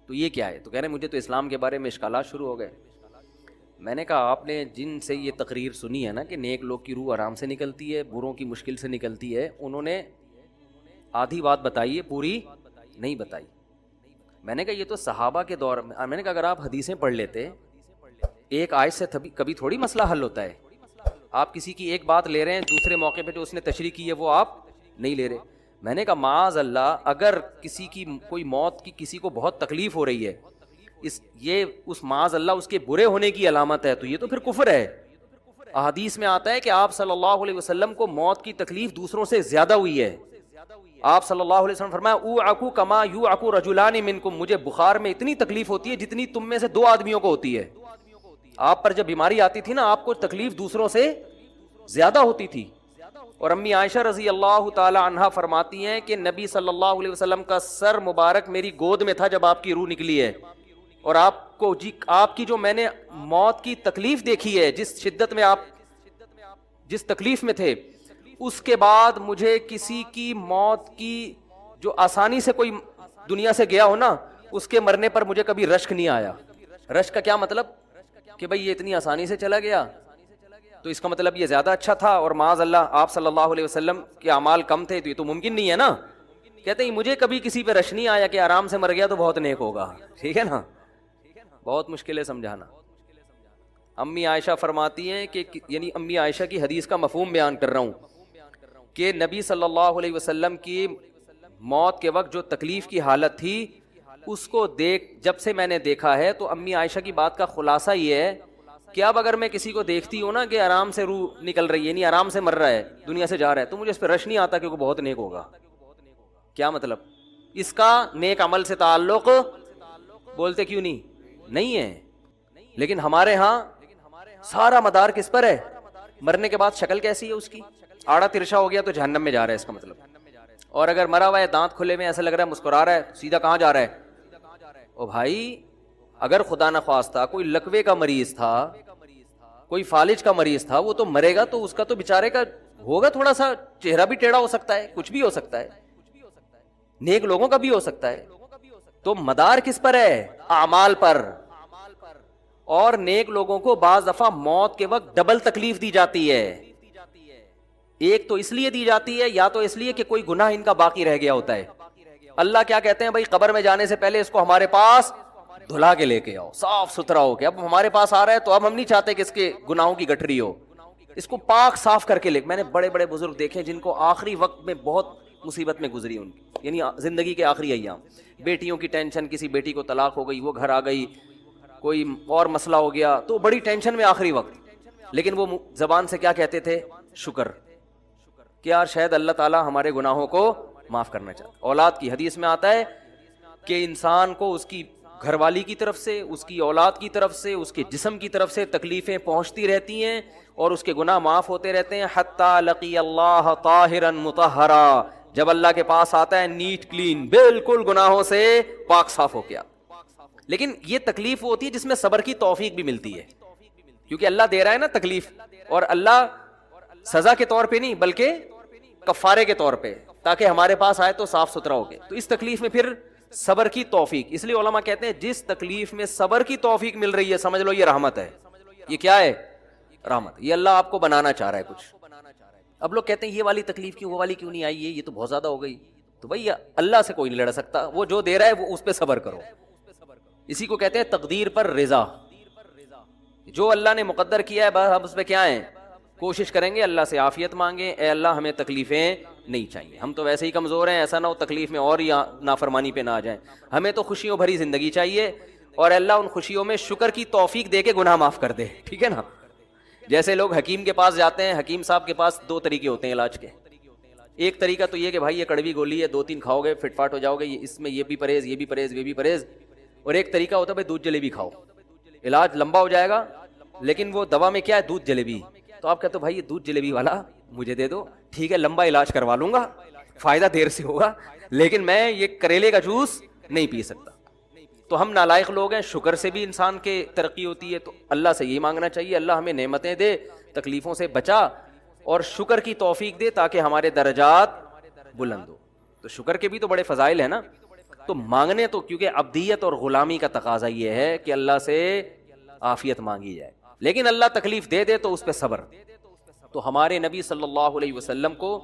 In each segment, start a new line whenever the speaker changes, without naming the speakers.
تو یہ کیا ہے؟ تو کہہ رہے ہیں مجھے تو اسلام کے بارے میں اشکالات شروع ہو گئے. میں نے کہا آپ نے جن سے یہ تقریر سنی ہے نا کہ نیک لوگ کی روح آرام سے نکلتی ہے، بروں کی مشکل سے نکلتی ہے، انہوں نے آدھی بات بتائی ہے، پوری نہیں بتائی. میں نے کہا یہ تو صحابہ کے دور میں نے کہا اگر آپ حدیثیں پڑھ لیتے، ایک آیت سے کبھی تھوڑی مسئلہ حل ہوتا ہے. آپ کسی کی ایک بات لے رہے ہیں، دوسرے موقع پہ جو اس نے تشریح کی ہے وہ آپ نہیں لے رہے. میں نے کہا معاذ اللہ، اگر کسی کی کوئی موت کی کسی کو بہت تکلیف ہو رہی ہے، اس معاذ اللہ اس کے برے ہونے کی علامت ہے، تو یہ تو پھر کفر ہے. احادیث میں آتا ہے کہ آپ صلی اللہ علیہ وسلم کو موت کی تکلیف دوسروں سے زیادہ ہوئی ہے. آپ صلی اللہ علیہ وسلم فرمایا اوعکو کما یوعکو رجلان منکم، مجھے بخار میں اتنی تکلیف ہوتی ہے جتنی تم میں سے دو آدمیوں کو ہوتی ہے. آپ پر جب بیماری آتی تھی نا، آپ کو تکلیف دوسروں سے زیادہ ہوتی تھی. اور امی عائشہ رضی اللہ تعالی عنہا فرماتی ہیں کہ نبی صلی اللہ علیہ وسلم کا سر مبارک میری گود میں تھا جب آپ کی روح نکلی ہے، اور آپ کی جو میں نے موت کی تکلیف دیکھی ہے، جس شدت میں آپ جس تکلیف میں تھے، اس کے بعد مجھے کسی کی موت کی جو آسانی سے کوئی دنیا سے گیا ہو نا، اس کے مرنے پر مجھے کبھی رشک نہیں آیا. رشک کا کیا مطلب؟ کہ بھئی یہ اتنی آسانی سے چلا گیا تو اس کا مطلب یہ زیادہ اچھا تھا، اور معاذ اللہ آپ صلی اللہ علیہ وسلم کے اعمال کم تھے، تو یہ تو ممکن نہیں ہے نا. کہتے ہیں مجھے کبھی کسی پہ رش نہیں آیا کہ آرام سے مر گیا تو بہت نیک ہوگا. ٹھیک ہے نا، بہت مشکل ہے سمجھانا. امی عائشہ فرماتی ہیں کہ یعنی امی عائشہ کی حدیث کا مفہوم بیان کر رہا ہوں کہ نبی صلی اللہ علیہ وسلم کی موت کے وقت جو تکلیف کی حالت تھی، اس کو جب سے میں نے دیکھا ہے، تو امی عائشہ کی بات کا خلاصہ یہ ہے کہ اب اگر میں کسی کو دیکھتی ہوں نا کہ آرام سے روح نکل رہی ہے، یعنی آرام سے مر رہا ہے، دنیا سے جا رہا ہے، تو مجھے اس پہ رش نہیں آتا کیونکہ بہت نیک ہوگا. کیا مطلب؟ اس کا نیک عمل سے تعلق بولتے کیوں نہیں ہے. لیکن ہمارے ہاں سارا مدار کس پر ہے؟ مرنے کے بعد شکل کیسی ہے اس کی؟ آڑا ترشا ہو گیا تو جہنم میں جا رہا ہے اس کا مطلب. اور اگر مرا ہوا ہے، دانت کھلے میں، ایسا لگ رہا ہے مسکرا رہا ہے، سیدھا کہاں جا رہا ہے؟ او بھائی، اگر خدا نخواستہ کوئی لکوے کا مریض تھا، کوئی فالج کا مریض تھا، وہ تو مرے گا تو اس کا تو بیچارے کا ہوگا تھوڑا سا چہرہ بھی ٹیڑھا ہو سکتا ہے، کچھ بھی ہو سکتا ہے، نیک لوگوں کا بھی ہو سکتا ہے. تو مدار کس پر ہے؟ اعمال پر. اور نیک لوگوں کو بعض دفعہ موت کے وقت ڈبل تکلیف دی جاتی ہے. ایک تو اس لیے دی جاتی ہے، یا تو اس لیے کہ کوئی گناہ ان کا باقی رہ گیا ہوتا ہے. اللہ کیا کہتے ہیں؟ بھائی قبر میں جانے سے پہلے اس کو ہمارے پاس دھلا کے لے کے آؤ، صاف ستھرا ہو کے. اب ہمارے پاس آ رہا ہے تو اب ہم نہیں چاہتے کہ اس کے گناہوں کی گٹھری ہو، اس کو پاک صاف کر کے لے. میں نے بڑے بڑے بزرگ دیکھے جن کو آخری وقت میں بہت مصیبت میں گزری ان کی، یعنی زندگی کے آخری ایام، بیٹیوں کی ٹینشن، کسی بیٹی کو طلاق ہو گئی، وہ گھر آ گئی، کوئی اور مسئلہ ہو گیا، تو بڑی ٹینشن میں آخری وقت. لیکن وہ زبان سے کیا کہتے تھے؟ شکر، کہ یار شاید اللہ تعالیٰ ہمارے گناہوں کو معاف کرنا چاہتا. اولاد کی حدیث میں آتا ہے کہ انسان کو اس کی گھر والی کی طرف سے، اس کی اولاد کی طرف سے، اس کے جسم کی طرف سے تکلیفیں پہنچتی رہتی ہیں اور اس کے گناہ معاف ہوتے رہتے ہیں، حتی لقی اللہ طاہرا مطہرا، جب اللہ کے پاس آتا ہے نیٹ کلین، بالکل گناہوں سے پاک صاف ہو گیا. لیکن یہ تکلیف ہوتی ہے جس میں صبر کی توفیق بھی ملتی ہے، کیونکہ اللہ دے رہا ہے نا تکلیف، اور اللہ سزا کے طور پہ نہیں بلکہ کفارے کے طور پہ، تاکہ ہمارے پاس آئے تو صاف ستھرا ہو گئے. تو اس تکلیف میں پھر صبر کی توفیق، اس لیے علماء کہتے ہیں جس تکلیف میں صبر کی توفیق مل رہی ہے سمجھ لو یہ رحمت ہے. یہ کیا ہے؟ رحمت. یہ اللہ آپ کو بنانا چاہ رہا ہے کچھ. اب لوگ کہتے ہیں یہ والی تکلیف کیوں، وہ والی کیوں نہیں آئی، یہ تو بہت زیادہ ہو گئی. تو بھائی اللہ سے کوئی نہیں لڑ سکتا، وہ جو دے رہا ہے وہ اس پہ صبر کرو. اسی کو کہتے ہیں تقدیر پر رضا. جو اللہ نے مقدر کیا ہے بس ہم اس پہ کیا ہیں؟ کوشش کریں گے، اللہ سے عافیت مانگیں، اے اللہ ہمیں تکلیفیں نہیں چاہیے، ہم تو ویسے ہی کمزور ہیں، ایسا نہ ہو تکلیف میں اور نافرمانی پہ نہ آ جائیں. ہمیں تو خوشیوں بھری زندگی چاہیے، اور اللہ ان خوشیوں میں شکر کی توفیق دے کے گناہ معاف کر دے. ٹھیک ہے نا؟ جیسے لوگ حکیم کے پاس جاتے ہیں، حکیم صاحب کے پاس دو طریقے ہوتے ہیں علاج کے. ایک طریقہ تو یہ کہ بھائی یہ کڑوی گولی ہے، 2-3 کھاؤ گے فٹ فاٹ ہو جاؤ گے، اس میں یہ بھی پرہیز، یہ بھی پرہیز، یہ بھی پرہیز. اور ایک طریقہ ہوتا ہے بھائی دودھ جلیبی کھاؤ، علاج لمبا ہو جائے گا لیکن وہ دوا میں کیا ہے؟ دودھ جلیبی. تو آپ کہتے ہو بھائی یہ دودھ جلیبی والا مجھے دے دو، ٹھیک ہے لمبا علاج کروا لوں گا، فائدہ دیر سے ہوگا، لیکن میں یہ کریلے کا جوس نہیں پی سکتا. تو ہم نالائق لوگ ہیں. شکر سے بھی انسان کے ترقی ہوتی ہے، تو اللہ سے یہ مانگنا چاہیے اللہ ہمیں نعمتیں دے، تکلیفوں سے بچا، اور شکر کی توفیق دے تاکہ ہمارے درجات بلند ہو. تو شکر کے بھی تو بڑے فضائل ہیں نا. تو مانگنے تو کیونکہ عبدیت اور غلامی کا تقاضا یہ ہے کہ اللہ سے عافیت مانگی جائے، لیکن اللہ تکلیف دے دے تو اس پہ صبر. تو ہمارے نبی صلی اللہ علیہ وسلم کو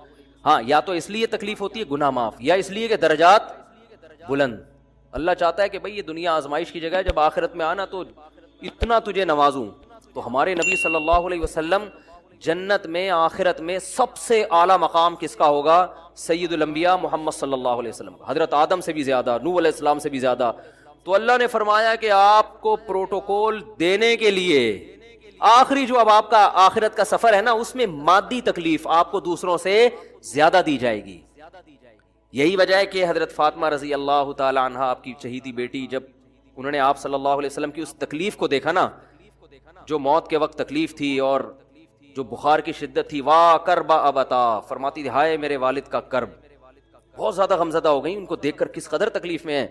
ہاں یا تو اس لیے تکلیف ہوتی ہے گناہ معاف، یا اس لیے کہ درجات بلند. اللہ چاہتا ہے کہ بھئی یہ دنیا آزمائش کی جگہ ہے، جب آخرت میں آنا تو اتنا تجھے نوازوں. تو ہمارے نبی صلی اللہ علیہ وسلم جنت میں آخرت میں سب سے اعلیٰ مقام کس کا ہوگا؟ سید الانبیاء محمد صلی اللہ علیہ وسلم، حضرت آدم سے بھی زیادہ، نوح علیہ السلام سے بھی زیادہ. تو اللہ نے فرمایا کہ آپ کو پروٹوکول دینے کے لیے آخری جو اب آپ کا آخرت کا سفر ہے نا، اس میں مادی تکلیف آپ کو دوسروں سے زیادہ دی جائے گی. یہی وجہ ہے کہ حضرت فاطمہ رضی اللہ تعالی عنہ آپ کی شہیدی بیٹی، جب انہوں نے آپ صلی اللہ علیہ وسلم کی اس تکلیف کو دیکھا نا، جو موت کے وقت تکلیف تھی اور جو بخار کی شدت تھی، واہ کرب ابتا، فرماتی تھی ہائے میرے والد کا کرب. بہت زیادہ غمزدہ ہو گئی ان کو دیکھ کر کس قدر تکلیف میں ہے.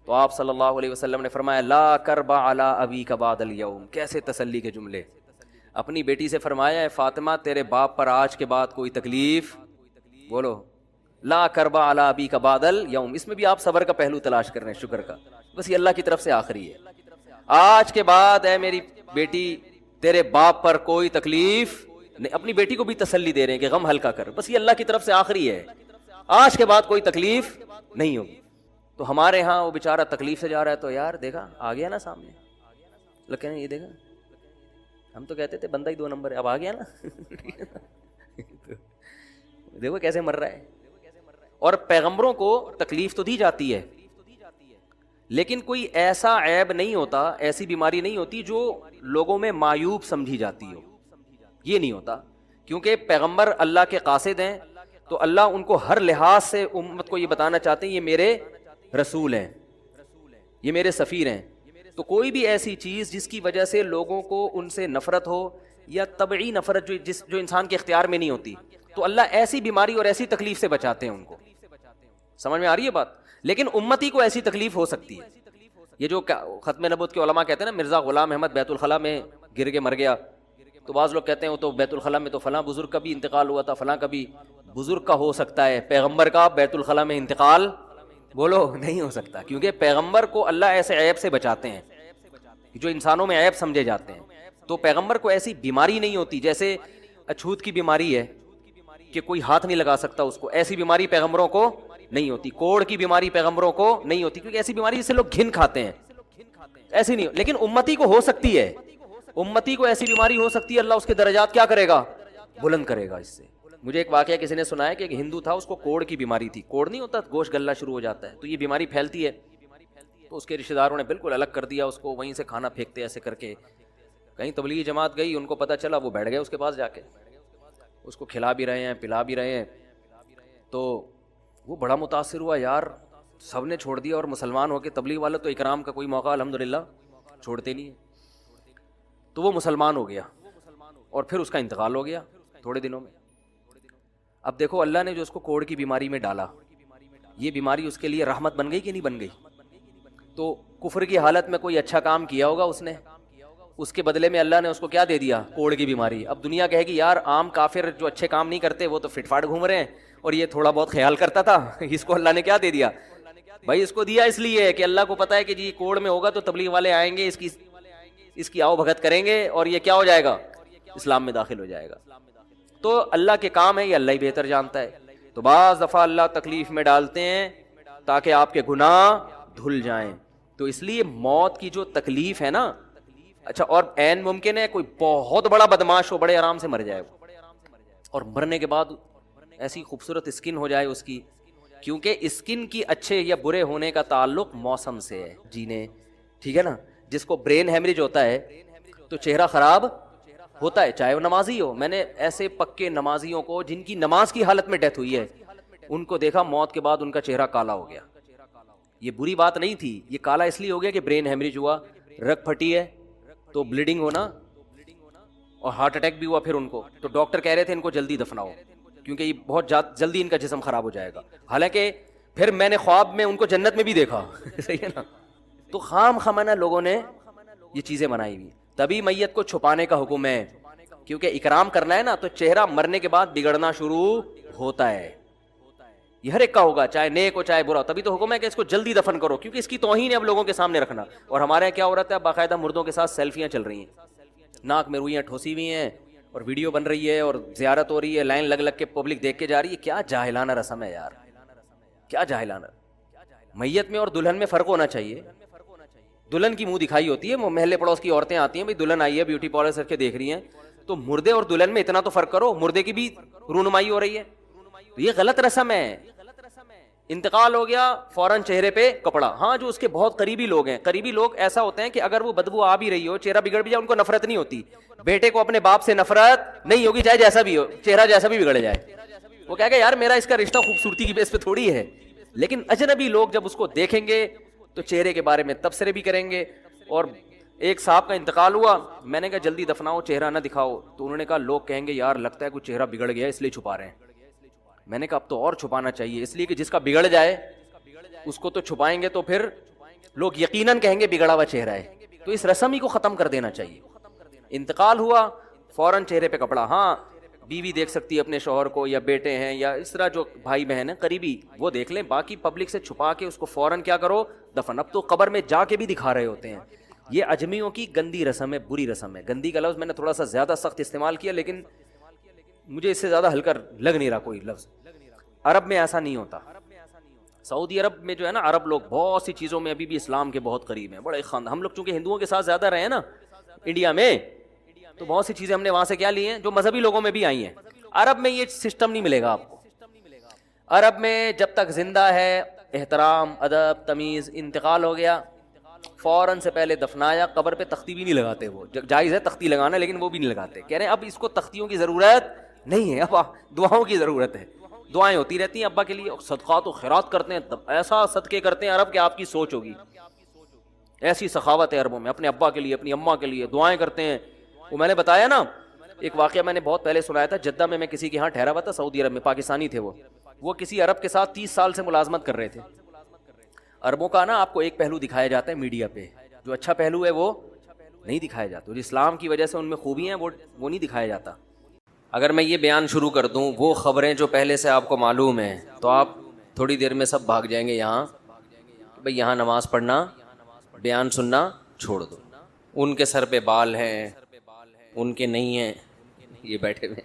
تو آپ صلی اللہ علیہ وسلم نے فرمایا لا کرب علی ابیک بعد الیوم. کیسے تسلی کے جملے. اپنی بیٹی سے فرمایا ہے فاطمہ تیرے باپ پر آج کے بعد کوئی تکلیف، بولو لا کرب علی ابیک بعد الیوم. اس میں بھی آپ صبر کا پہلو تلاش کر رہے ہیں، شکر کا. بس یہ اللہ کی طرف سے آخری ہے. آج کے بعد اے میری بیٹی تیرے باپ پر کوئی تکلیف نہیں. اپنی بیٹی کو بھی تسلی دے رہے ہیں کہ غم ہلکا کر، بس یہ اللہ کی طرف سے آخری ہے، آج کے بعد کوئی تکلیف نہیں ہوگی. تو ہمارے ہاں وہ بیچارہ تکلیف سے جا رہا ہے تو یار دیکھا آ گیا نا سامنے، لیکن یہ دیکھا ہم تو کہتے تھے بندہ ہی 2 نمبر ہے، اب آ گیا نا دیکھو کیسے مر رہا ہے. اور پیغمبروں کو تکلیف تو دی جاتی ہے، لیکن کوئی ایسا عیب نہیں ہوتا، ایسی بیماری نہیں ہوتی جو لوگوں میں معیوب سمجھی جاتی ہو. یہ نہیں ہوتا، کیونکہ پیغمبر اللہ کے قاصد ہیں، تو اللہ ان کو ہر لحاظ سے امت کو یہ بتانا چاہتے ہیں یہ میرے رسول ہیں، یہ میرے سفیر ہیں. تو کوئی بھی ایسی چیز جس کی وجہ سے لوگوں کو ان سے نفرت ہو، یا طبعی نفرت جو انسان کے اختیار میں نہیں ہوتی، تو اللہ ایسی بیماری اور ایسی تکلیف سے بچاتے ہیں ان کو. سمجھ میں آ رہی ہے بات؟ لیکن امتی کو ایسی تکلیف ہو سکتی ہے. یہ جو ختم نبوت کے علماء کہتے ہیں نا مرزا غلام احمد بیت الخلاء میں گر کے مر گیا، تو بعض لوگ کہتے ہیں وہ تو بیت الخلاء میں تو فلاں بزرگ کا بھی انتقال ہوا تھا، فلاں کا بھی. بزرگ کا ہو سکتا ہے، پیغمبر کا بیت الخلاء میں انتقال بولو نہیں ہو سکتا، کیونکہ پیغمبر کو اللہ ایسے عیب سے بچاتے ہیں جو انسانوں میں عیب سمجھے جاتے ہیں. تو پیغمبر کو ایسی بیماری نہیں ہوتی، جیسے اچھوت کی بیماری ہے کہ کوئی ہاتھ نہیں لگا سکتا اس کو، ایسی بیماری پیغمبروں کو نہیں ہوتی. کوڑ کی بیماری پیغمبروں کو نہیں ہوتی، کیونکہ ایسی بیماری جس سے لوگ گھن کھاتے ہیں، ایسی نہیں. لیکن امتی کو ہو سکتی ہے، امتی کو ایسی بیماری ہو سکتی ہے، اللہ اس کے درجات کیا کرے گا؟ بلند کرے گا. اس سے مجھے ایک واقعہ کسی نے سنایا کہ ایک ہندو تھا، اس کو کوڑ کی بیماری تھی. کوڑ نہیں ہوتا گوشت گلنا شروع ہو جاتا ہے، تو یہ بیماری پھیلتی ہے. تو اس کے رشتہ داروں نے بالکل الگ کر دیا اس کو، وہیں سے کھانا پھینکتے ایسے کر کے. کہیں تبلیغی جماعت گئی، ان کو پتہ چلا، وہ بیٹھ گئے اس کے پاس جا کے، اس کو کھلا بھی رہے ہیں پلا بھی رہے ہیں. تو وہ بڑا متاثر ہوا، یار سب نے چھوڑ دیا اور مسلمان ہو کے، تبلیغ والے تو اکرام کا کوئی موقع الحمدللہ چھوڑتے نہیں ہیں. تو وہ مسلمان ہو گیا اور پھر اس کا انتقال ہو گیا تھوڑے دنوں میں. اب دیکھو اللہ نے جو اس کو کوڑ کی بیماری میں ڈالا، یہ بیماری اس کے لیے رحمت بن گئی کہ نہیں بن گئی؟ تو کفر کی حالت میں کوئی اچھا کام کیا ہوگا اس نے، اس کے بدلے میں اللہ نے اس کو کیا دے دیا؟ کوڑ کی بیماری. اب دنیا کہے گی یار عام کافر جو اچھے کام نہیں کرتے وہ تو فٹ فاٹ گھوم رہے ہیں، اور یہ تھوڑا بہت خیال کرتا تھا، اس کو اللہ نے کیا دے دیا؟ بھائی اس کو دیا اس لیے کہ اللہ کو پتا ہے کہ جی کوڑ میں ہوگا تو تبلیغ والے آئیں گے، اس کی آؤ بھگت کریں گے اور یہ کیا ہو جائے گا؟ اسلام میں داخل ہو جائے گا. تو اللہ کے کام ہے، یہ اللہ ہی بہتر جانتا ہے. تو بعض دفعہ اللہ تکلیف میں ڈالتے ہیں تاکہ آپ کے گناہ دھل جائیں. تو اس لیے موت کی جو تکلیف ہے نا، اچھا اور عین ممکن ہے کوئی بہت بڑا بدماش ہو، بڑے آرام سے مر جائے وہ، اور مرنے کے بعد ایسی خوبصورت اسکن ہو جائے اس کی، کیونکہ اسکن کی اچھے یا برے ہونے کا تعلق موسم سے ہے جینے، ٹھیک ہے نا. جس کو برین ہیمریج ہوتا ہے تو چہرہ خراب ہوتا ہے، چاہے وہ نمازی ہو. میں نے ایسے پکے نمازیوں کو جن کی نماز کی حالت میں ڈیتھ ہوئی ہے، ان کو دیکھا موت کے بعد ان کا چہرہ کالا ہو گیا. یہ بری بات نہیں تھی، یہ کالا اس لیے ہو گیا کہ برین ہیمریج ہوا، رگ پھٹی ہے تو بلیڈنگ ہونا، اور ہارٹ اٹیک بھی ہوا پھر ان کو. تو ڈاکٹر کہہ رہے تھے ان کو جلدی دفناؤ کیونکہ یہ بہت جلدی ان کا جسم خراب ہو جائے گا. حالانکہ پھر میں نے خواب میں ان کو جنت میں بھی دیکھا صحیح ہے نا. تو خام خمانہ لوگوں نے یہ چیزیں بنائی ہوئی. تبھی میت کو چھپانے کا حکم ہے، کیونکہ اکرام کرنا ہے نا، تو چہرہ مرنے کے بعد بگڑنا شروع ہوتا ہے. یہ ہر ایک کا ہوگا, چاہے نیک ہو چاہے برا. تبھی تو حکم ہے کہ اس کو جلدی دفن کرو, کیونکہ اس کی توہین ہے اب لوگوں کے سامنے رکھنا. اور ہمارے یہاں کیا ہو رہا ہے, اب باقاعدہ مردوں کے ساتھ سیلفیاں چل رہی ہیں, ناک میں روئیاں ٹھوسی ہوئی ہیں, اور ویڈیو بن رہی ہے, اور زیارت ہو رہی ہے, لائن لگ لگ کے پبلک دیکھ کے جا رہی ہے. کیا جاہلانہ رسم ہے یار, کیا جاہلانہ. میت میں اور دلہن میں فرق ہونا چاہیے. دلہن کی منہ دکھائی ہوتی ہے, وہ محلے پڑوس کی عورتیں آتی ہیں, بھائی دلہن آئی ہے بیوٹی پارلر کر کے دیکھ رہی ہیں, تو مردے اور دلہن میں اتنا تو فرق کرو, مردے کی بھی رونمائی ہو رہی ہے. تو یہ غلط رسم ہے. انتقال ہو گیا فوراً چہرے پہ کپڑا. ہاں جو اس کے بہت قریبی لوگ ہیں, قریبی لوگ ایسا ہوتے ہیں کہ اگر وہ بدبو آ بھی رہی ہو, چہرہ بگڑ بھی جائے, ان کو نفرت نہیں ہوتی. بیٹے کو اپنے باپ سے نفرت نہیں ہوگی, چاہے جیسا بھی ہو, چہرہ جیسا بھی بگڑ جائے. وہ کہے گا یار میرا اس کا رشتہ خوبصورتی کی بیس پہ تھوڑی ہے. لیکن اجنبی لوگ جب اس کو دیکھیں گے تو چہرے کے بارے میں تبصرے بھی کریں گے. اور ایک صاحب کا انتقال ہوا, میں نے کہا جلدی دفناؤ, چہرہ نہ دکھاؤ. تو انہوں نے کہا لوگ کہیں گے یار لگتا ہے کوئی چہرہ بگڑ گیا اس لیے چھپا رہے ہیں. میں نے کہا اب تو اور چھپانا چاہیے, اس لیے کہ جس کا بگڑ جائے اس کو تو چھپائیں گے تو پھر لوگ یقیناً کہیں گے بگڑا ہوا چہرہ ہے. تو اس رسم ہی کو ختم کر دینا چاہیے. انتقال ہوا فوراً چہرے پہ کپڑا. ہاں بیوی دیکھ سکتی ہے اپنے شوہر کو, یا بیٹے ہیں, یا اس طرح جو بھائی بہن ہیں قریبی, وہ دیکھ لیں. باقی پبلک سے چھپا کے اس کو فوراً کیا کرو, دفن. اب تو قبر میں جا کے بھی دکھا رہے ہوتے ہیں. یہ اجمیوں کی گندی رسم ہے, بری رسم ہے. گندی کا لفظ میں نے تھوڑا سا زیادہ سخت استعمال کیا, لیکن مجھے اس سے زیادہ ہلکا لگ نہیں رہا کوئی لفظ. عرب میں ایسا نہیں ہوتا. سعودی عرب میں جو ہے نا, عرب لوگ بہت سی چیزوں میں ابھی بھی اسلام کے بہت قریب ہیں, بڑے خاندان. ہم لوگ چونکہ ہندوؤں کے ساتھ زیادہ رہے ہیں نا انڈیا میں, تو بہت سی چیزیں ہم نے وہاں سے کیا لی ہیں جو مذہبی لوگوں میں بھی آئی ہیں. عرب میں یہ سسٹم نہیں ملے گا آپ کو. عرب میں جب تک زندہ ہے احترام, ادب, تمیز. انتقال ہو گیا فوراً سے پہلے دفنایا, قبر پہ تختی بھی نہیں لگاتے. وہ جائز ہے تختی لگانا, لیکن وہ بھی نہیں لگاتے. کہہ رہے ہیں اب اس کو تختیوں کی ضرورت نہیں ہے, اب دعاؤں کی ضرورت ہے. دعائیں ہوتی رہتی ہیں ابا کے لیے, صدقات و خیرات کرتے ہیں, ایسا صدقے کرتے ہیں عرب کہ آپ کی سوچ ہوگی. ایسی سخاوت ہے عربوں میں, اپنے ابا کے لیے اپنی اماں کے لیے دعائیں کرتے ہیں. وہ میں نے بتایا نا ایک واقعہ, میں نے بہت پہلے سنایا تھا. جدہ میں کسی کے یہاں ٹھہرا ہوا تھا, سعودی عرب میں, پاکستانی تھے. وہ کسی عرب کے ساتھ 30 سال سے ملازمت کر رہے تھے. عربوں کا نا آپ کو ایک پہلو دکھایا جاتا ہے میڈیا پہ, جو اچھا پہلو ہے وہ نہیں دکھایا جاتا. جو اسلام کی وجہ سے ان میں خوبیاں ہیں وہ نہیں دکھایا جاتا. اگر میں یہ بیان شروع کر دوں وہ خبریں جو پہلے سے آپ کو معلوم ہیں, تو آپ تھوڑی دیر میں سب بھاگ جائیں گے یہاں, بھئی یہاں نماز پڑھنا, بیان سننا چھوڑ دو. ان کے سر پہ بال ہیں, ان کے نہیں ہیں, یہ بیٹھے ہوئے,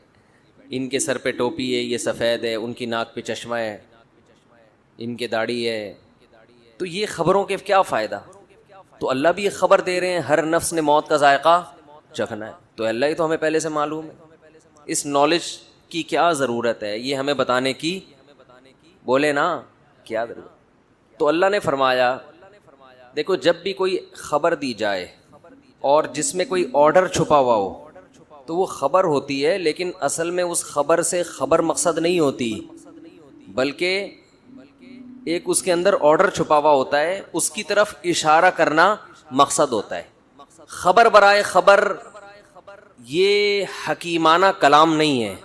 ان کے سر پہ ٹوپی ہے, یہ سفید ہے, ان کی ناک پہ چشمہ ہے, ان کے داڑھی ہے. تو یہ خبروں کے کیا فائدہ؟ تو اللہ بھی یہ خبر دے رہے ہیں ہر نفس نے موت کا ذائقہ چکھنا ہے. تو اللہ ہی تو ہمیں پہلے سے معلوم ہے. اس نالج کی کیا ضرورت ہے یہ ہمیں بتانے کی, بولے نا کیا ضرورت. تو اللہ نے فرمایا دیکھو جب بھی کوئی خبر دی جائے اور جس میں کوئی آرڈر چھپا ہوا ہو تو وہ خبر ہوتی ہے, لیکن اصل میں اس خبر سے خبر مقصد نہیں ہوتی, بلکہ ایک اس کے اندر آرڈر چھپا ہوا ہوتا ہے, اس کی طرف اشارہ کرنا مقصد ہوتا ہے. خبر برائے خبر یہ حکیمانہ کلام نہیں ہے.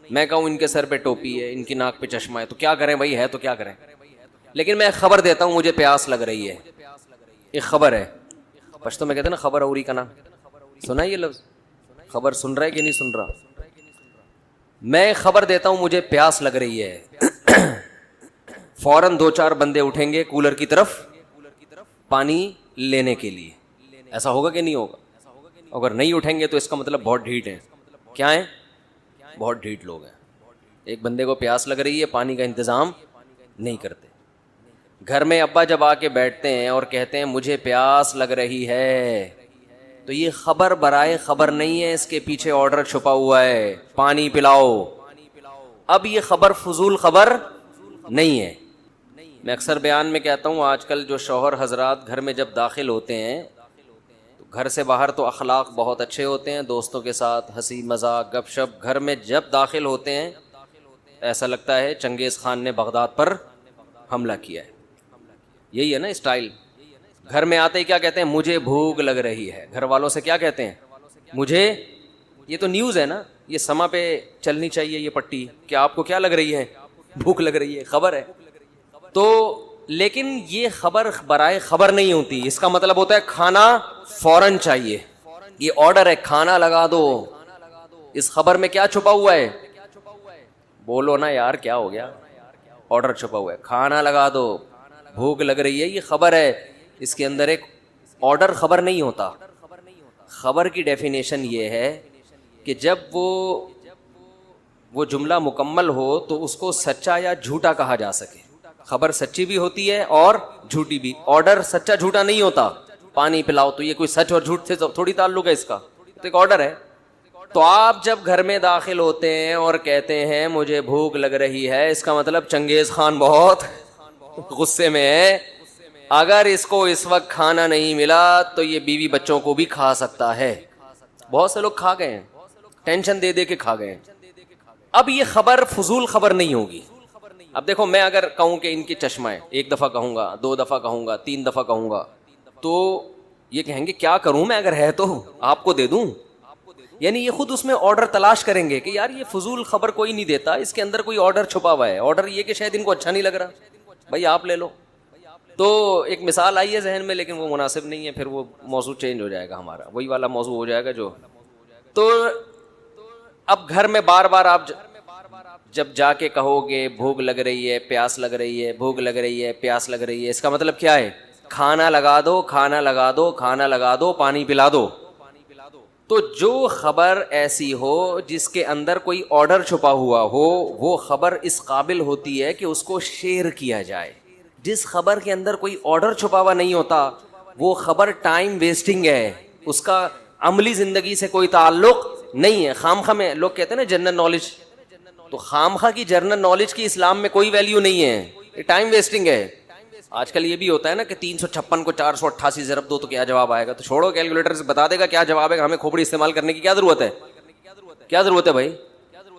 میں کہوں ان کے سر پہ ٹوپی ہے, ان کی ناک پہ چشمہ ہے, تو کیا کریں بھائی, ہے تو کیا کریں. لیکن میں خبر دیتا ہوں مجھے پیاس لگ رہی ہے, ایک خبر ہے. پشتو میں کہتے ہیں نا خبر اوری کا نا, سنا یہ لفظ, خبر سن رہا ہے کہ نہیں سن رہا. میں خبر دیتا ہوں مجھے پیاس لگ رہی ہے, فوراً 2-4 بندے اٹھیں گے کولر کی طرف پانی لینے کے لیے. ایسا ہوگا کہ نہیں ہوگا؟ اگر نہیں اٹھیں گے تو اس کا مطلب بہت ڈھیٹ ہیں. کیا ہیں؟ بہت ڈھیٹ لوگ ہیں. ایک بندے کو پیاس لگ رہی ہے, پانی کا انتظام نہیں کرتے. گھر میں ابا جب آ کے بیٹھتے ہیں اور کہتے ہیں مجھے پیاس لگ رہی ہے, تو یہ خبر برائے خبر نہیں ہے, اس کے پیچھے آرڈر چھپا ہوا ہے, پانی پلاؤ. اب یہ خبر فضول خبر نہیں ہے. میں اکثر بیان میں کہتا ہوں آج کل جو شوہر حضرات گھر میں جب داخل ہوتے ہیں تو گھر سے باہر تو اخلاق بہت اچھے ہوتے ہیں, دوستوں کے ساتھ ہنسی مذاق گپ شپ. گھر میں جب داخل ہوتے ہیں ایسا لگتا ہے چنگیز خان نے بغداد پر حملہ کیا ہے. یہی ہے نا اسٹائل. گھر میں آتے ہی کیا کہتے ہیں, مجھے بھوک لگ رہی ہے. گھر والوں سے کیا کہتے ہیں, مجھے, یہ تو نیوز ہے نا, یہ سما پہ چلنی چاہیے یہ پٹی, کہ آپ کو کیا لگ رہی ہے, بھوک لگ رہی ہے, خبر ہے. تو لیکن یہ خبر برائے خبر نہیں ہوتی. اس کا مطلب ہوتا ہے کھانا فوراً چاہیے, یہ آرڈر ہے کھانا لگا دو. اس خبر میں کیا چھپا ہوا ہے, بولو نا یار کیا ہو گیا. آرڈر چھپا ہوا ہے. کھانا لگا دو, بھوک لگ رہی ہے, یہ خبر ہے. اس کے اندر ایک آرڈر خبر نہیں ہوتا. خبر کی ڈیفینیشن یہ ہے کہ جب وہ جملہ مکمل ہو تو اس کو سچا یا جھوٹا کہا جا سکے. خبر سچی بھی ہوتی ہے اور جھوٹی بھی. آرڈر سچا جھوٹا نہیں ہوتا. پانی پلاؤ تو یہ کوئی سچ اور جھوٹ سے تھوڑی تعلق ہے اس کا, تو ایک آرڈر ہے. تو آپ جب گھر میں داخل ہوتے ہیں اور کہتے ہیں مجھے بھوک لگ رہی ہے, اس کا مطلب چنگیز خان بہت غصے میں ہے. اگر اس کو اس وقت کھانا نہیں ملا تو یہ بیوی بچوں کو بھی کھا سکتا ہے. بہت سے لوگ کھا گئے ہیں, ٹینشن دے دے کے کھا گئے ہیں. اب یہ خبر فضول خبر نہیں ہوگی. اب دیکھو, میں اگر کہوں کہ ان کی چشمہ ہے, ایک دفعہ کہوں گا, 2 دفعہ کہوں گا, 3 دفعہ کہوں گا, تو یہ کہیں گے کیا کروں میں, اگر ہے تو آپ کو دے دوں. یعنی یہ خود اس میں آرڈر تلاش کریں گے کہ یار یہ فضول خبر کوئی نہیں دیتا, اس کے اندر کوئی آرڈر چھپا ہوا ہے. آرڈر یہ کہ شاید ان کو اچھا نہیں لگ رہا, بھائی آپ لے لو. تو ایک مثال آئی ہے ذہن میں, لیکن وہ مناسب نہیں ہے, پھر وہ موضوع چینج ہو جائے گا ہمارا, وہی والا موضوع ہو جائے گا جو. تو اب گھر میں بار بار آپ جب جا کے کہو گے بھوک لگ رہی ہے, پیاس لگ رہی ہے, بھوک لگ رہی ہے, پیاس لگ رہی ہے, اس کا مطلب کیا ہے؟ کھانا لگا دو, کھانا لگا دو, کھانا لگا دو, پانی پلا دو. تو جو خبر ایسی ہو جس کے اندر کوئی آرڈر چھپا ہوا ہو, وہ خبر اس قابل ہوتی ہے کہ اس کو شیئر کیا جائے. جس خبر کے اندر کوئی آرڈر چھپا ہوا نہیں ہوتا وہ خبر ٹائم ویسٹنگ ہے, اس کا عملی زندگی سے کوئی تعلق نہیں ہے. خامخواہ میں لوگ کہتے ہیں نا جنرل نالج, تو خامخواہ کی جنرل نالج کی اسلام میں کوئی ویلیو نہیں ہے, یہ ٹائم ویسٹنگ ہے. آج کل یہ بھی ہوتا ہے نا کہ 356 کو 488 ضرب دو تو کیا جواب آئے گا, تو چھوڑو, کیلکولیٹر سے بتا دے گا کیا جواب ہے, ہمیں کھوپڑی استعمال کرنے کی کیا ضرورت ہے, کیا ضرورت ہے بھائی.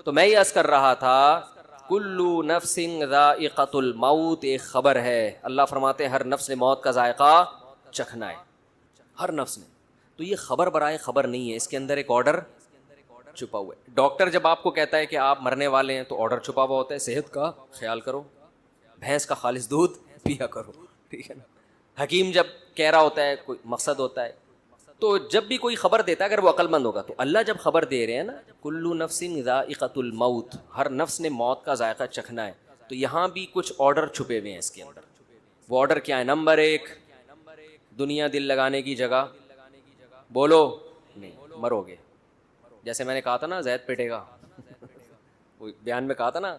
تو میں یہ عرض کر رہا تھا کلو نفس ذائقۃ الموت ایک خبر ہے. اللہ فرماتے ہیں ہر نفس نے موت کا ذائقہ چکھنا ہے, ہر نفس نے. تو یہ خبر برائے خبر نہیں ہے, اس کے اندر ایک آرڈر چھپا ہوا ہے. ڈاکٹر جب آپ کو کہتا ہے کہ آپ مرنے والے ہیں تو آرڈر چھپا ہوا ہوتا ہے, صحت کا خیال کرو, بھینس کا خالص دودھ پیا کرو, ٹھیک ہے نا. حکیم جب کہہ رہا ہوتا ہے کوئی مقصد ہوتا ہے. تو جب بھی کوئی خبر دیتا ہے اگر وہ عقل مند ہوگا, تو اللہ جب خبر دے رہے ہیں نا کلو نفس ذائقۃ الموت, ہر نفس نے موت کا ذائقہ چکھنا ہے, تو یہاں بھی کچھ آرڈر چھپے ہوئے ہیں اس کے اندر. وہ آرڈر کیا ہے؟ نمبر 1, دنیا دل لگانے کی جگہ, بولو نہیں مرو گے. جیسے میں نے کہا تھا نا زید پیٹے گا, وہ بیان میں کہا تھا نا,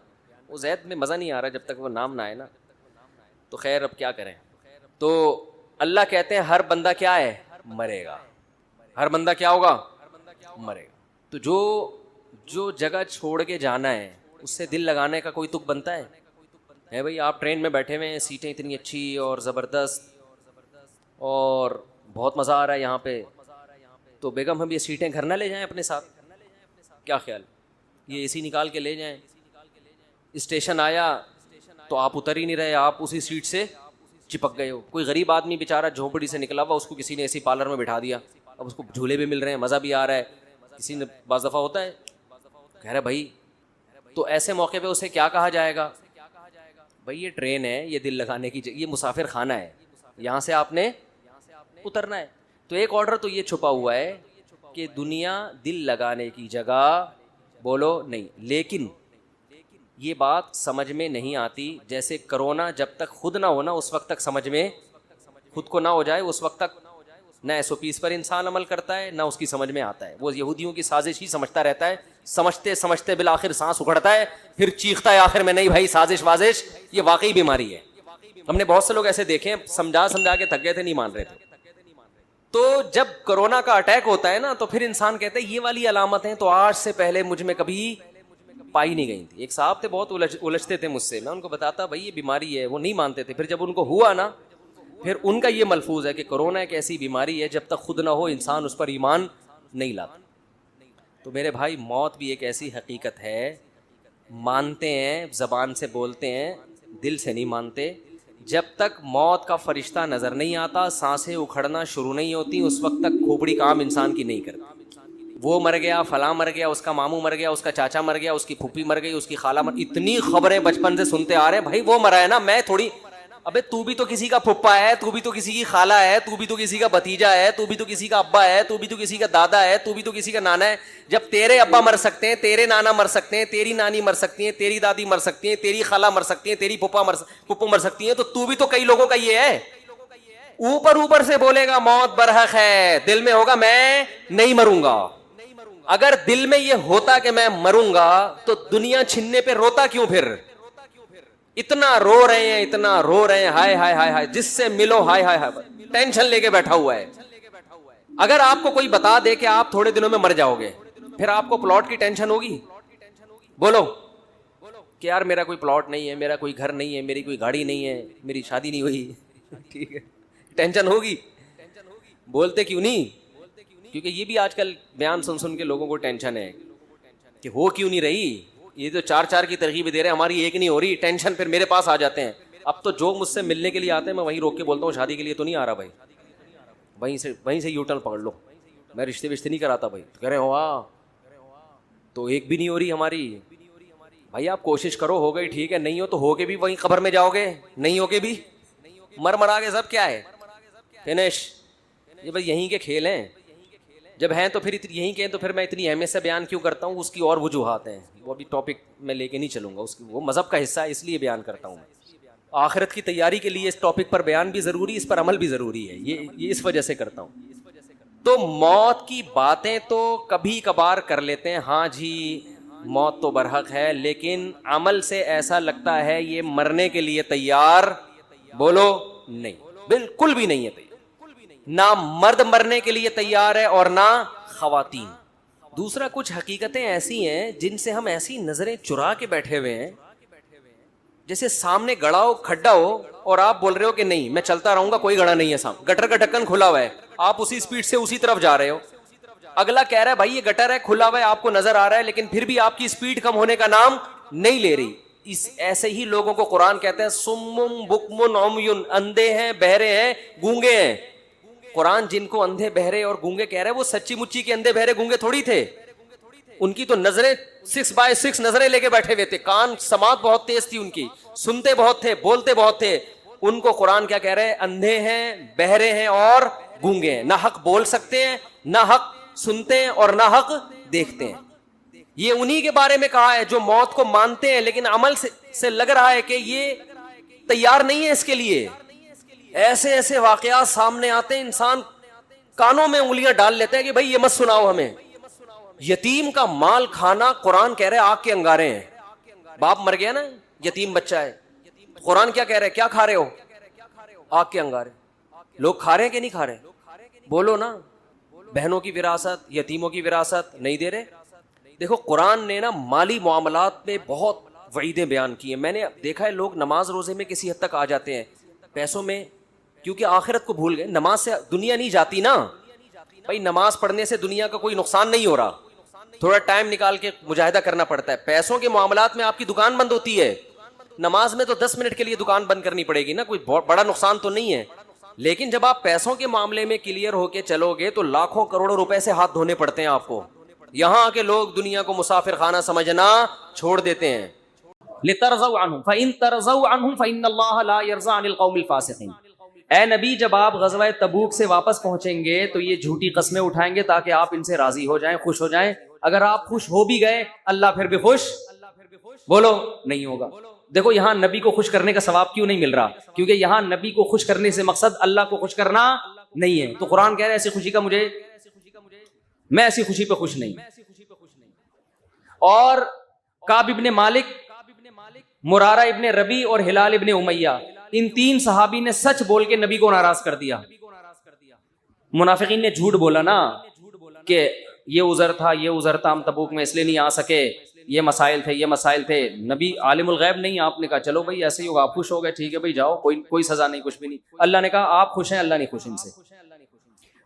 وہ زید میں مزہ نہیں آ رہا جب تک وہ نام نہ آئے نا. تو خیر اب کیا کریں. تو اللہ کہتے ہیں ہر بندہ کیا ہے, مرے گا. ہر بندہ کیا ہوگا, مرے گا. تو جو جگہ چھوڑ کے جانا ہے اس سے دل لگانے کا کوئی تک بنتا ہے بھائی. آپ ٹرین میں بیٹھے ہوئے ہیں, سیٹیں اتنی اچھی اور زبردست اور بہت مزہ آ رہا ہے یہاں پہ, تو بیگم ہم یہ سیٹیں گھر نہ لے جائیں اپنے ساتھ, کیا خیال, یہ اے سی نکال کے لے جائیں. اسٹیشن آیا تو آپ اتر ہی نہیں رہے, آپ اسی سیٹ سے چپک گئے ہو. کوئی غریب آدمی بیچارہ جھونپڑی سے نکلا ہوا, اس کو کسی نے اے سی پارلر میں بٹھا دیا, اب اس کو جھولے بھی مل رہے ہیں, مزہ بھی آ رہا ہے. کسی نے بعض دفعہ ہوتا ہے کہہ رہے بھائی, تو ایسے موقع پہ اسے کیا کہا جائے گا, بھائی یہ ٹرین ہے, یہ دل لگانے کی یہ مسافر خانہ ہے, یہاں سے آپ نے اترنا ہے. تو ایک آرڈر تو یہ چھپا ہوا ہے کہ دنیا دل لگانے کی جگہ, بولو نہیں. لیکن یہ بات سمجھ میں نہیں آتی, جیسے کرونا جب تک خود نہ ہونا اس وقت تک سمجھ میں, خود کو نہ ہو جائے اس وقت تک نہ SOPs پر انسان عمل کرتا ہے, نہ اس کی سمجھ میں آتا ہے. وہ یہودیوں کی سازش ہی سمجھتا رہتا ہے, سمجھتے سمجھتے بالآخر سانس اکھڑتا ہے, پھر چیختا ہے آخر میں نہیں بھائی سازش وازش, یہ واقعی بیماری ہے. ہم نے بہت سے لوگ ایسے دیکھے, سمجھا کے تھک گئے تھے, نہیں مان رہے تھے. تو جب کرونا کا اٹیک ہوتا ہے نا تو پھر انسان کہتا ہے یہ والی علامتیں تو آج سے پہلے مجھ میں کبھی پائی نہیں گئی تھی. ایک صاحب تھے بہت الجھتے تھے مجھ سے, میں ان کو بتاتا بھائی یہ بیماری ہے, وہ نہیں مانتے تھے. پھر جب ان کو ہوا نا, پھر ان کا یہ ملفوظ ہے کہ کرونا ایک ایسی بیماری ہے جب تک خود نہ ہو انسان اس پر ایمان نہیں لاتا. تو میرے بھائی موت بھی ایک ایسی حقیقت ہے, مانتے ہیں زبان سے بولتے ہیں, دل سے نہیں مانتے. جب تک موت کا فرشتہ نظر نہیں آتا, سانسیں اکھڑنا شروع نہیں ہوتی, اس وقت تک کھوپڑی کام انسان کی نہیں کرتی. وہ مر گیا, فلاں مر گیا, اس کا ماموں مر گیا, اس کا چاچا مر گیا, اس کی پھوپھی مر گئی, اس کی خالہ اتنی خبریں بچپن سے سنتے آ رہے ہیں. بھائی وہ مرا ہے نا, میں تھوڑی, ابے تو بھی تو کسی کا پھپھا ہے, تو بھی تو کسی کی خالہ ہے, تو بھی تو کسی کا بھتیجا ہے, تو بھی تو کسی کا ابا ہے, تو بھی تو کسی کا دادا ہے, تو بھی تو کسی کا نانا ہے. جب تیرے ابا مر سکتے ہیں, تیرے نانا مر سکتے ہیں, تیری نانی مر سکتی ہیں, تیری دادی مر سکتی ہیں, تیری خالہ مر سکتی ہیں, تیری پھپھو مر سکتی ہیں, تو بھی تو کئی لوگوں کا یہ ہے. اوپر سے بولے گا موت برحق ہے, دل میں ہوگا میں نہیں مروں گا. اگر دل میں یہ ہوتا کہ میں مروں گا تو دنیا چھننے پہ روتا کیوں پھر؟ اتنا رو رہے ہیں, اتنا رو رہے ہیں, ہائے ہائے ہائے ہائے, جس سے ملو ہائے ہائے ہائے, ٹینشن لے کے بیٹھا ہوا ہے. اگر آپ کو کوئی بتا دے کہ آپ تھوڑے دنوں میں مر جاؤ گے, پھر آپ کو پلاٹ کی ٹینشن ہوگی؟ بولو کہ یار میرا کوئی پلاٹ نہیں ہے, میرا کوئی گھر نہیں ہے, میری کوئی گاڑی نہیں ہے, میری شادی نہیں ہوئی, ٹھیک ہے, ٹینشن ہوگی؟ بولتے کیوں نہیں؟ کیونکہ یہ بھی آج کل بیان سن کے لوگوں کو ٹینشن ہے کہ ہو کیوں نہیں رہی, یہ تو چار کی ترغیب دے رہے ہیں, ہماری ایک نہیں ہو رہی, ٹینشن پھر میرے پاس آ جاتے ہیں. اب تو جو مجھ سے ملنے کے لیے آتے ہیں میں وہیں روک کے بولتا ہوں شادی کے لیے تو نہیں آ رہا بھائی, وہیں سے یو ٹرن پکڑ لو, میں رشتے نہیں کراتا بھائی. کہہ رہے ہوا تو ایک بھی نہیں ہو رہی ہماری. بھائی آپ کوشش کرو, ہو گئی ٹھیک ہے, نہیں ہو تو ہو کے بھی وہیں قبر میں جاؤ گے, نہیں ہو کے بھی مرا کے سب کیا ہے, فنش. یہ بھائی یہیں کے کھیل ہیں, جب ہیں تو پھر یہیں کے, تو پھر میں اتنی اہمیت سے بیان کیوں کرتا ہوں؟ اس کی اور وجوہات ہیں, وہ بھی ٹاپک میں لے کے نہیں چلوں گا, اس کی وہ مذہب کا حصہ ہے اس لیے بیان کرتا ہوں. آخرت کی تیاری کے لیے اس ٹاپک پر بیان بھی ضروری, اس پر عمل بھی ضروری ہے, یہ اس وجہ سے کرتا ہوں. تو موت کی باتیں تو کبھی کبھار کر لیتے ہیں, ہاں جی موت تو برحق ہے, لیکن عمل سے ایسا لگتا ہے یہ مرنے کے لیے تیار, بولو نہیں, بالکل بھی نہیں ہے تیار. نہ مرد مرنے کے لیے تیار ہے اور نہ خواتین. دوسرا, کچھ حقیقتیں ایسی ہیں جن سے ہم ایسی نظریں چرا کے بیٹھے ہوئے ہیں, جیسے سامنے گڑا ہو, کھڈا ہو, اور آپ بول رہے ہو کہ نہیں میں چلتا رہوں گا, کوئی گڑا نہیں ہے سامنے, گٹر کا ڈھکن کھلا ہوا ہے, آپ اسی سپیڈ سے اسی طرف جا رہے ہو. اگلا کہہ رہا ہے بھائی یہ گٹر ہے, کھلا ہوا ہے, آپ کو نظر آ رہا ہے, لیکن پھر بھی آپ کی سپیڈ کم ہونے کا نام نہیں لے رہی. ایسے ہی لوگوں کو قرآن کہتے ہیں سمم بکم عمیٌ, اندھے ہیں, بہرے ہیں, گونگے ہیں. قرآن جن کو اندھے بہرے اور گونگے کہہ رہے ہیں وہ سچی مچی کے اندھے بہرے گونگے تھوڑی تھے, ان کی تو نظریں 6x6 نظریں لے کے بیٹھے ہوئے تھے, کان سماعت بہت تیز تھی ان کی, سنتے بہت تھے, بولتے بہت تھے. ان کو قرآن کیا کہہ رہے ہیں؟ اندھے ہیں, بہرے ہیں اور گونگے ہیں, نہ حق بول سکتے ہیں, نہ حق سنتے ہیں, اور نہ حق دیکھتے ہیں. یہ انہی کے بارے میں کہا ہے جو موت کو مانتے ہیں لیکن عمل سے لگ رہا ہے کہ یہ تیار نہیں ہے اس کے لیے. ایسے ایسے واقعات سامنے آتے ہیں, انسان کانوں میں انگلیاں ڈال لیتے ہیں کہ بھائی یہ مت سناؤ ہمیں. یتیم کا مال کھانا, قرآن کہہ رہے آگ کے انگارے ہیں. باپ مر گیا نا, یتیم بچہ ہے, قرآن کیا کہہ رہے, کیا کھا رہے ہو؟ آگ کے انگارے. لوگ کھا رہے ہیں کہ نہیں کھا رہے؟ بولو نا. بہنوں کی وراثت, یتیموں کی وراثت نہیں دے رہے. دیکھو قرآن نے نا مالی معاملات میں بہت وعیدیں بیان کی ہیں. میں نے دیکھا ہے لوگ نماز روزے میں کسی حد تک آ جاتے ہیں پیسوں میں, کیونکہ آخرت کو بھول گئے. نماز سے دنیا نہیں جاتی نا بھائی, نماز پڑھنے سے دنیا کا کوئی نقصان نہیں ہو رہا, تھوڑا ٹائم نکال کے مجاہدہ کرنا پڑتا ہے. پیسوں کے معاملات میں آپ کی دکان بند ہوتی ہے, نماز میں تو 10 منٹ کے لیے دکان بند کرنی پڑے گی نا, کوئی بڑا نقصان تو نہیں ہے. لیکن جب آپ پیسوں کے معاملے میں کلیئر ہو کے چلو گے تو لاکھوں کروڑوں روپے سے ہاتھ دھونے پڑتے ہیں آپ کو. یہاں کے لوگ دنیا کو مسافر خانہ سمجھنا چھوڑ دیتے ہیں. لِتَرْضَوْا عَنْهُمْ فَإِن تَرْضَوْا عَنْهُمْ فَإِنَّ اللَّهَ لَا يَرْضَىٰ عَنِ الْقَوْمِ الْفَاسِقِينَ. اے نبی جب آپ غزوہ تبوک سے واپس پہنچیں گے تو یہ جھوٹی قسمیں اٹھائیں گے تاکہ آپ ان سے راضی ہو جائیں, خوش ہو جائیں. اگر آپ خوش ہو بھی گئے اللہ پھر بھی خوش بولو نہیں ہوگا. دیکھو یہاں نبی کو خوش کرنے کا ثواب کیوں نہیں مل رہا؟ کیونکہ یہاں نبی کو خوش کرنے سے مقصد اللہ کو خوش کرنا نہیں ہے. تو قرآن کہہ رہے ایسی خوشی کا میں ایسی خوشی پہ خوش نہیں. اور کعب ابن مالک, مرارہ ابن ربی اور ہلال ابن امیہ, ان 3 صحابی نے سچ بول کے نبی کو ناراض کر دیا. منافقین نے جھوٹ بولا نا کہ یہ عذر تھا, یہ عذر تھا, ہم تبوک میں اس لیے نہیں آ سکے, یہ مسائل تھے, یہ مسائل تھے. نبی عالم الغیب نہیں, آپ نے کہا چلو بھائی ایسے ہی ہوگا, آپ خوش ہو گئے, ٹھیک ہے بھائی جاؤ, کوئی سزا نہیں, کچھ بھی نہیں. اللہ نے کہا آپ خوش ہیں, اللہ نہیں خوش ان سے.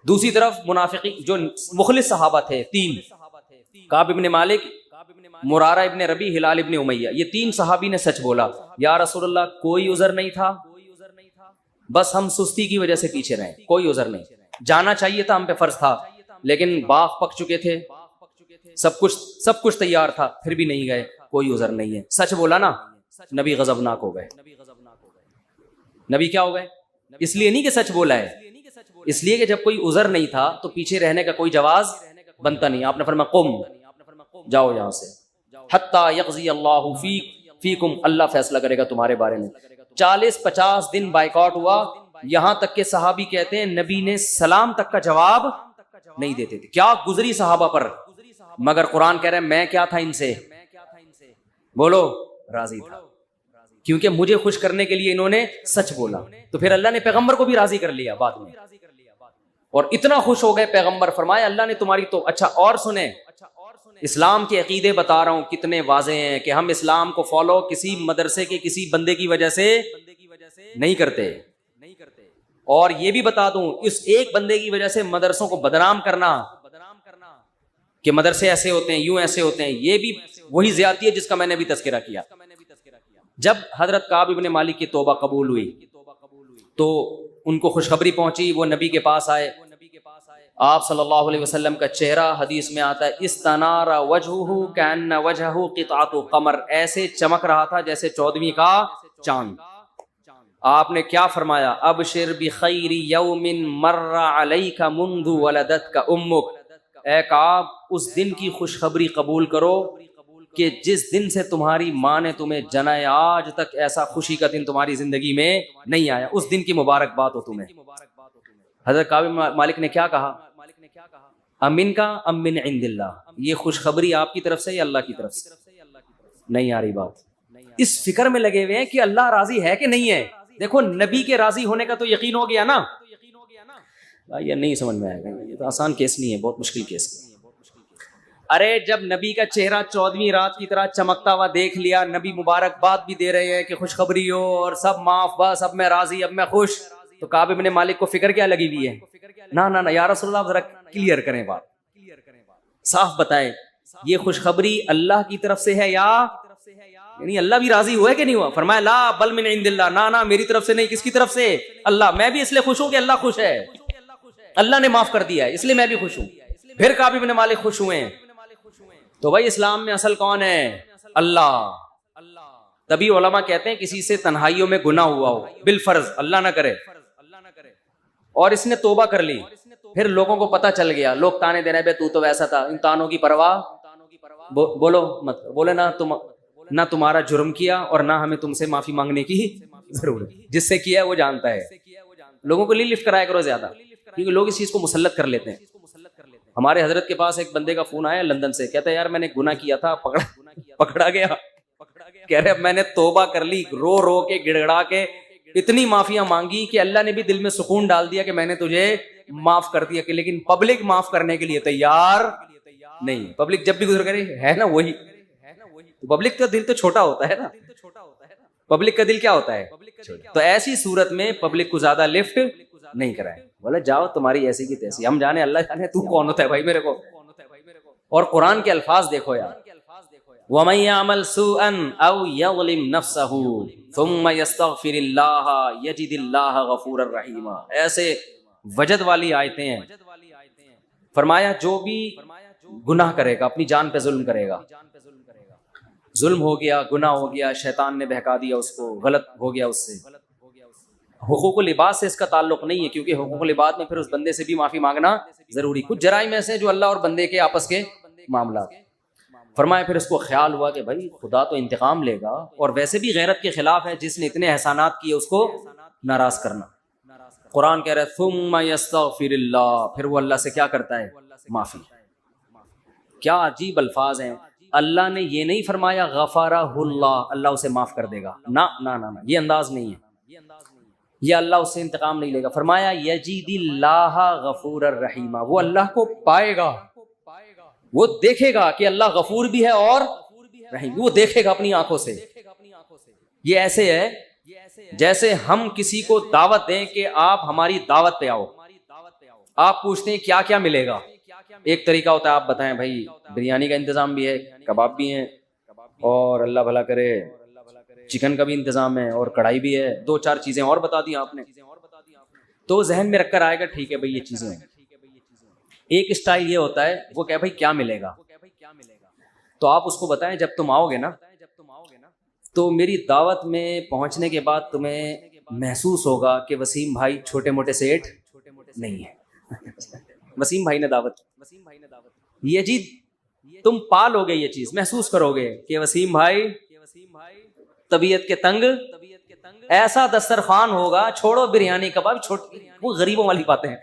دوسری طرف منافقین جو مخلص صحابہ تھے 3, کعب ابن مالک, مرارہ ابن ربی, ہلال ابن امیہ, یہ 3 صحابی نے سچ بولا. یا رسول اللہ کوئی عذر نہیں تھا, بس ہم سستی کی وجہ سے پیچھے رہے, کوئی عذر نہیں. جانا چاہیے تھا, ہم پہ فرض تھا, لیکن باغ پک چکے تھے, سب کچھ تیار تھا, پھر بھی نہیں گئے, کوئی عذر نہیں ہے. سچ بولا نا, نبی غضبناک ہو گئے. نبی کیا ہو گئے؟ اس لیے نہیں کہ سچ بولا ہے، اس لیے کہ جب کوئی عذر نہیں تھا تو پیچھے رہنے کا کوئی جواز بنتا نہیں. آپ نے فرمایا قم، جاؤ یہاں سے، حتی یقضی اللہ فیکم، اللہ فیصلہ کرے گا تمہارے بارے میں. 40-50 دن بائیکاٹ ہوا، یہاں تک کہ صحابی کہتے ہیں نبی نے سلام تک کا جواب نہیں دیتے تھے. کیا گزری صحابہ پر، مگر قرآن کہہ رہے ہیں میں کیا تھا ان سے، بولو راضی تھا، کیونکہ مجھے خوش کرنے کے لیے انہوں نے سچ بولا. تو پھر اللہ نے پیغمبر کو بھی راضی کر لیا بعد میں، اور اتنا خوش ہو گئے پیغمبر، فرمایا اللہ نے تمہاری تو. اچھا اور سنیں، اسلام کے عقیدے بتا رہا ہوں کتنے واضح ہیں کہ ہم اسلام کو فالو کسی مدرسے کے کسی بندے کی وجہ سے نہیں کرتے. اور یہ بھی بتا دوں، اس ایک بندے کی وجہ سے مدرسوں کو بدنام کرنا کہ مدرسے ایسے ہوتے ہیں، یوں ایسے ہوتے ہیں، یہ بھی وہی زیادتی ہے جس کا میں نے بھی تذکرہ کیا. جب حضرت کعب ابن مالک کی توبہ قبول ہوئی تو ان کو خوشخبری پہنچی، وہ نبی کے پاس آئے. آپ صلی اللہ علیہ وسلم کا چہرہ حدیث میں آتا ہے استنار وجہہ کأن وجہہ قطعۃ قمر، ایسے چمک رہا تھا جیسے 14ویں کا چاند. آپ نے کیا فرمایا؟ ابشر بخیر یوم مر علیک منذ ولدتک امک، اے کعب اس دن کی خوشخبری قبول کرو کہ جس دن سے تمہاری ماں نے تمہیں جنا ہے، آج تک ایسا خوشی کا دن تمہاری زندگی میں نہیں آیا، اس دن کی مبارکباد ہو تمہیں. حضرت کعب مالک نے کیا کہا؟ امن کا ام من عند اللہ، یہ خوشخبری آپ کی طرف سے یا اللہ کی طرف سے؟ نہیں آ رہی بات. اس فکر میں لگے ہوئے ہیں کہ اللہ راضی ہے کہ نہیں ہے. دیکھو نبی کے راضی ہونے کا تو یقین ہو گیا نا. یہ نہیں سمجھ میں آئے گا، یہ تو آسان کیس نہیں ہے، بہت مشکل کیس ہے. ارے جب نبی کا چہرہ 14ویں رات کی طرح چمکتا ہوا دیکھ لیا، نبی مبارکباد بھی دے رہے ہیں کہ خوشخبری ہو اور سب معاف، بس اب میں راضی، اب میں خوش، تو کعب ابن مالک کو فکر کیا لگی ہوئی ہے؟ نہ یا رسول اللہ ذرا کلیئر کریں بات، صاف بتائیں یہ خوشخبری اللہ کی طرف سے ہے یا یعنی اللہ بھی راضی ہوا ہے کہ نہیں ہوا؟ فرمایا لا بل من عند اللہ، نہ میری طرف سے نہیں، کس کی طرف سے؟ اللہ. میں بھی اس لیے خوش ہوں کہ اللہ خوش ہے، اللہ نے معاف کر دیا ہے، اس لیے میں بھی خوش ہوں. پھر کعب ابن مالک خوش ہوئے ہیں. تو بھائی اسلام میں اصل کون ہے؟ اللہ. تبھی علماء کہتے ہیں کسی سے تنہائیوں میں گناہ ہوا ہو بالفرض، اللہ نہ کرے، اور اس نے توبہ کر لی، پھر لوگوں کو پتہ چل گیا، لوگ تانے دے رہے بے تو ویسا تھا، ان تانوں کی پرواہ بولو مت، بولے نہ تمہارا جرم کیا اور نہ ہمیں تم سے معافی مانگنے کی ضرورت، جس سے کیا ہے وہ جانتا ہے. لوگوں کو لفٹ کرایا کرو زیادہ، کیونکہ لوگ اس چیز کو مسلط کر لیتے ہیں. ہمارے حضرت کے پاس ایک بندے کا فون آیا لندن سے، کہتا ہے یار میں نے گناہ کیا تھا، پکڑا گیا. کہہ رہے اب میں نے توبہ کر لی، رو رو کے گڑ گڑا کے اتنی معافیاں مانگی کہ اللہ نے بھی دل میں سکون ڈال دیا کہ میں نے تجھے معاف کر دیا. کہ لیکن پبلک معاف کرنے کے لیے تیار نہیں. پبلک جب بھی گزر کرے ہے نا وہی، پبلک کا دل تو چھوٹا ہوتا ہے نا، پبلک کا دل کیا ہوتا ہے؟ تو ایسی صورت میں پبلک کو زیادہ لفٹ نہیں کرائے، بولے جاؤ تمہاری ایسی کی تیسی، ہم جانے اللہ جانے تو کون ہوتا ہے بھائی میرے کو. اور قرآن کے الفاظ دیکھو یار، وَمَن يَعْمَلْ سُوءًا أَوْ يَظْلِمْ نَفْسَهُ ثُمَّ يَسْتَغْفِرِ اللَّهَ يَجِدِ اللَّهَ غَفُورًا رَحِيمًا. ایسے وجد والی آیتیں ہیں. فرمایا جو بھی گناہ کرے گا، اپنی جان پہ ظلم کرے گا، ظلم ہو گیا، گناہ ہو گیا، شیطان نے بہکا دیا اس کو، غلط ہو گیا اس سے. حقوق العباد سے اس کا تعلق نہیں ہے، کیونکہ حقوق العباد میں پھر اس بندے سے بھی معافی مانگنا ضروری. کچھ جرائم ایسے ہیں جو اللہ اور بندے کے آپس کے معاملات. فرمایا پھر اس کو خیال ہوا کہ بھائی خدا تو انتقام لے گا، اور ویسے بھی غیرت کے خلاف ہے، جس نے اتنے احسانات کیے اس کو ناراض کرنا. قرآن کہہ رہا ہے ثم یستغفر اللہ، پھر وہ اللہ سے کیا کرتا ہے؟ معافی. کیا عجیب الفاظ ہیں. اللہ نے یہ نہیں فرمایا غفرہ اللہ، اللہ اسے معاف کر دے گا، نہ یہ انداز نہیں ہے، یہ اللہ اس سے انتقام نہیں لے گا. فرمایا یجید اللہ غفور الرحیم، وہ اللہ کو پائے گا، وہ دیکھے گا کہ اللہ غفور بھی ہے اور رحیم، وہ دیکھے گا اپنی آنکھوں سے. یہ ایسے ہے جیسے ہم کسی کو دعوت دیں کہ آپ ہماری دعوت پہ آؤ، آپ پوچھتے ہیں کیا کیا ملے گا. ایک طریقہ ہوتا ہے آپ بتائیں بھائی بریانی کا انتظام بھی ہے، کباب بھی ہیں، اور اللہ بھلا کرے چکن کا بھی انتظام ہے، اور کڑھائی بھی ہے، 2-4 چیزیں اور بتا دی آپ نے، تو ذہن میں رکھ کر آئے گا ٹھیک ہے بھائی یہ چیزیں ہیں. ایک اسٹائل یہ ہوتا ہے وہ کہ بھائی کیا ملے گا، تو آپ اس کو بتائیں جب تم آؤ گے نا تو میری دعوت میں پہنچنے کے بعد تمہیں محسوس ہوگا کہ وسیم بھائی چھوٹے موٹے سیٹ نہیں ہے. وسیم بھائی نے دعوت, یہ جی تم پالو گے, یہ چیز محسوس کرو گے کہ وسیم بھائی طبیعت کے تنگ, ایسا دسترخوان ہوگا, چھوڑو بریانی کباب, وہ غریبوں والی باتیں ہیں,